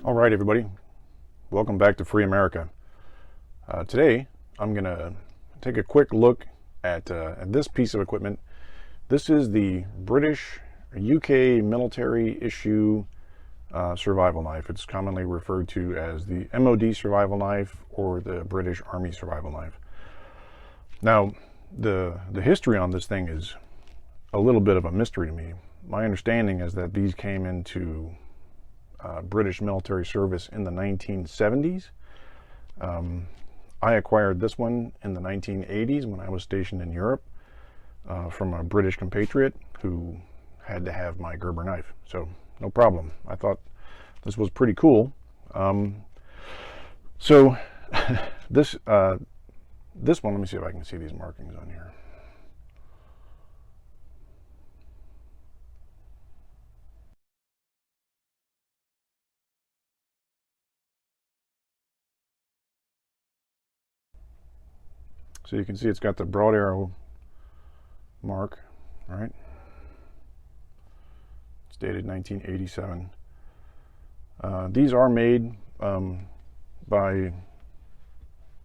All right, everybody, welcome back to Free America. Today, I'm going to take a quick look at this piece of equipment. This is the British UK military issue survival knife. It's commonly referred to as the MOD survival knife or the British Army survival knife. Now, the history on this thing is a little bit of a mystery to me. My understanding is that these came into British military service in the 1970s. I acquired this one in the 1980s when I was stationed in Europe from a British compatriot who had to have my Gerber knife. So no problem. I thought this was pretty cool. So this one, let me see if I can see these markings on here. So you can see it's got the broad arrow mark, right? It's dated 1987. These are made by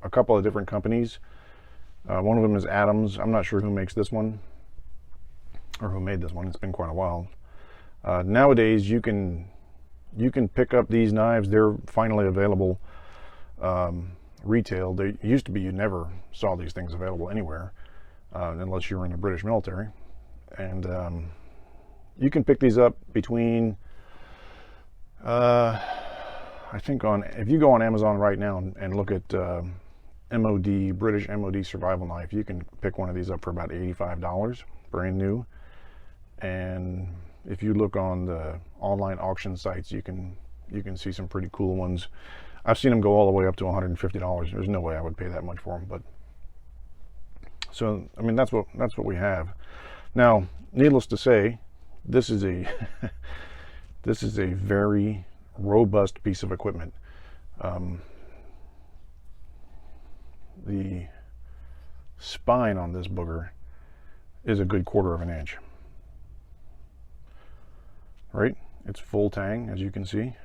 a couple of different companies. One of them is Adams. I'm not sure who makes this one or who made this one. It's been quite a while. Nowadays, you can pick up these knives. They're finally available retail. They used to be you never saw these things available anywhere unless you were in the British military, and you can pick these up between I think if you go on Amazon right now and look at British MOD survival knife, you can pick one of these up for about $85 brand new. And if you look on the online auction sites, you can see some pretty cool ones. I've seen them go all the way up to $150. There's no way I would pay that much for them, but so I mean that's what we have. Now, needless to say, this is a this is a very robust piece of equipment. The spine on this booger is a good 1/4 of an inch. Right? It's full tang, as you can see.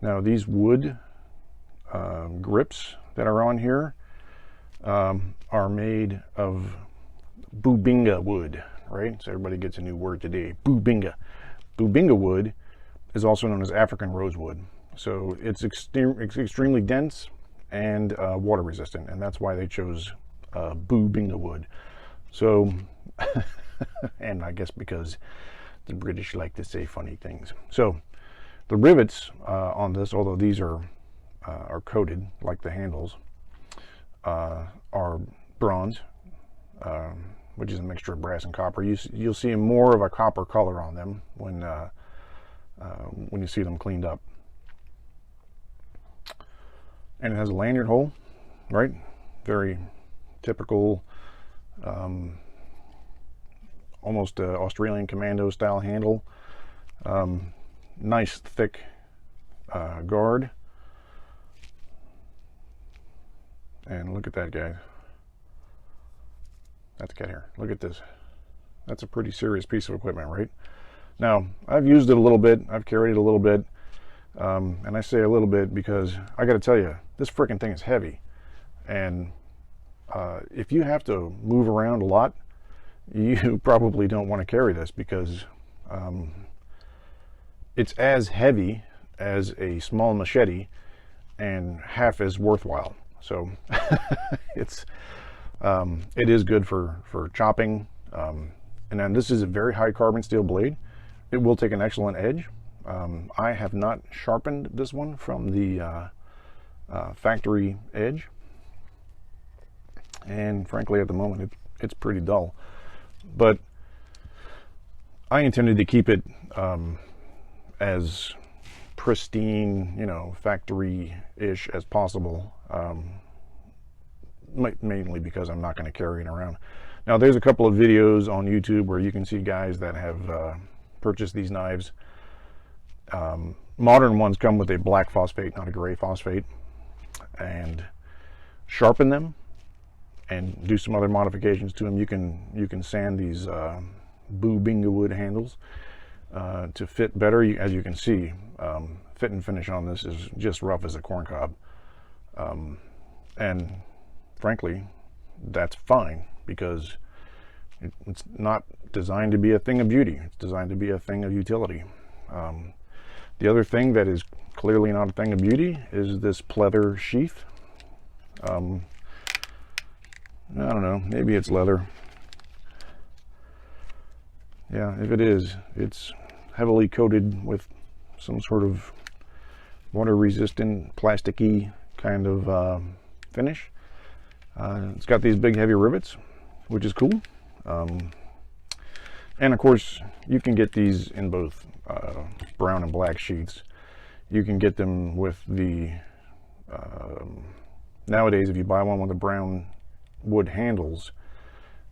Now, these wood grips that are on here are made of Bubinga wood, right? So everybody gets a new word today, Bubinga. Bubinga wood is also known as African rosewood. So it's extremely dense and water resistant, and that's why they chose Bubinga wood. So, and I guess because the British like to say funny things. So the rivets on this, although these are coated like the handles, are bronze, which is a mixture of brass and copper. You'll see more of a copper color on them when you see them cleaned up. And it has a lanyard hole, right? Very typical, almost Australian commando style handle. Nice thick guard, and look at that, guy. That's cat hair. Look at this. That's a pretty serious piece of equipment, right? Now, I've used it a little bit. I've carried it a little bit, and I say a little bit because I got to tell you, this freaking thing is heavy, and if you have to move around a lot, you probably don't want to carry this because it's as heavy as a small machete and half as worthwhile. So it is good for chopping. And then this is a very high carbon steel blade. It will take an excellent edge. I have not sharpened this one from the factory edge, and frankly at the moment it's pretty dull, but I intended to keep it as pristine, factory-ish as possible, mainly because I'm not going to carry it around. Now, there's a couple of videos on YouTube where you can see guys that have purchased these knives. Modern ones come with a black phosphate, not a gray phosphate, and sharpen them and do some other modifications to them. You can sand these Bubinga wood handles to fit better. As you can see, fit and finish on this is just rough as a corn cob. And frankly, that's fine, because it's not designed to be a thing of beauty. It's designed to be a thing of utility. The other thing that is clearly not a thing of beauty is this pleather sheath. I don't know, maybe it's leather. Yeah, if it is, it's heavily coated with some sort of water-resistant, plasticky kind of finish. It's got these big heavy rivets, which is cool. And of course, you can get these in both brown and black sheaths. You can get them with the, nowadays if you buy one with the brown wood handles,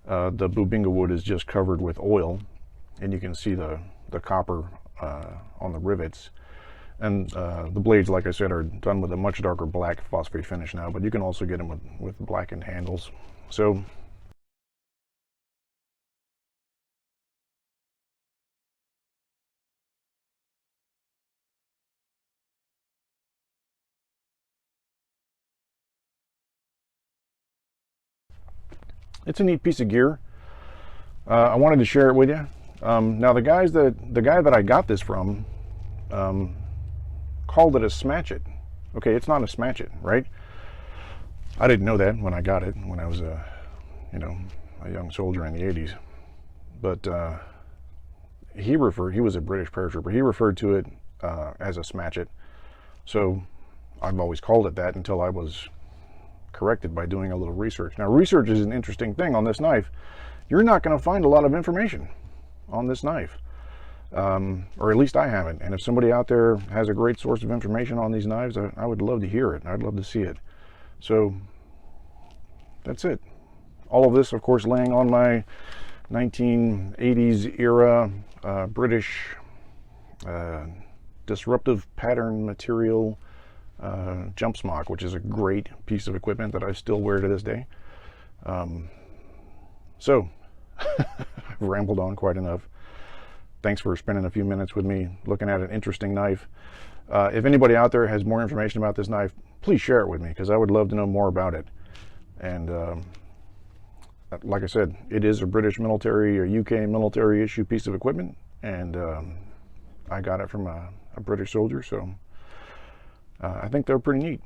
the Bubinga wood is just covered with oil, and you can see the copper on the rivets. And the blades, like I said, are done with a much darker black phosphate finish now, but you can also get them with blackened handles. So it's a neat piece of gear. I wanted to share it with you. Now the guy that I got this from called it a smatchet. Okay, it's not a smatchet, right? I didn't know that when I got it, when I was a young soldier in the 80s. But he was a British paratrooper. He referred to it as a smatchet. So I've always called it that until I was corrected by doing a little research. Now, research is an interesting thing on this knife. You're not going to find a lot of information on this knife, or at least I haven't. And if somebody out there has a great source of information on these knives, I would love to hear it. I'd love to see it. So that's it. All of this, of course, laying on my 1980s era British disruptive pattern material jump smock, which is a great piece of equipment that I still wear to this day. So I've rambled on quite enough. Thanks for spending a few minutes with me looking at an interesting knife. If anybody out there has more information about this knife, please share it with me, because I would love to know more about it. And like I said, it is a British military or UK military issue piece of equipment, and I got it from a British soldier, so I think they're pretty neat.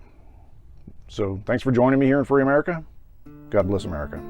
So thanks for joining me here in Free America. God bless America.